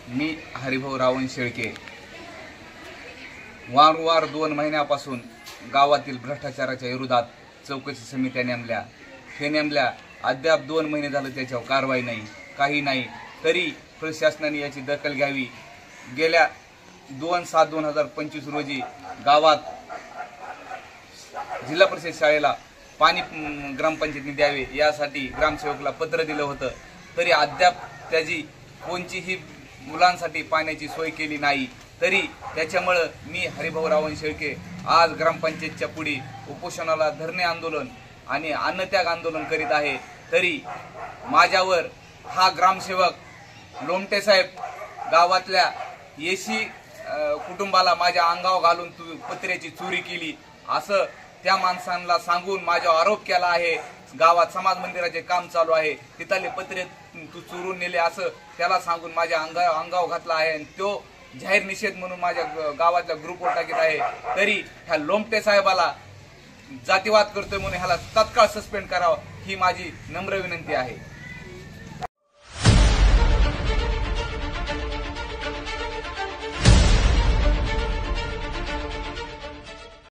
मी हरिभाऊ रावण शेळके वारंवार 2 महिन्यापासून गावातील भ्रष्टाचाराच्या विरोधात चौकशी समित्या नेमल्या अद्याप 2 महिने झाले त्याच्यावर कारवाई नाही, काही नाही। तरी प्रशासनाने याची दखल घ्यावी। गेल्या 2/7/2025 रोजी गावात जिल्हा परिषद शाळेला पाणी ग्रामपंचायतीने द्यावे यासाठी ग्रामसेवकला पत्र दिलं होतं, तरी अद्याप त्याची कोणतीही मुलांसाठी पाण्याची सोय केली नाही। तरी त्याच्यामुळे मी हरिभाऊ रावण शेळके आज ग्रामपंचायतच्या पुढे उपोषणाला, धरणे आंदोलन आणि अन्नत्याग आंदोलन करीत आहे। तरी माझ्यावर हा ग्रामसेवक लोमटे साहेब गावातल्या येशी कुटुंबाला माझ्या अंगावर घालून पत्र्याची चोरी केली असं त्या माणसांना सांगून माझ्यावर आरोप केला आहे। गावात समाज मंदिराचे काम चालू आहे, तिथले पत्रे तू चोरून नेले असं त्याला सांगून माझ्या अंगावर घातला आहे आणि तो जाहीर निषेध म्हणून माझ्या गावातल्या ग्रुपवर टाकीत आहे। तरी ह्या लोमटे साहेबाला जातीवाद करतोय म्हणून ह्याला तत्काळ सस्पेंड करावं ही माझी नम्र विनंती आहे।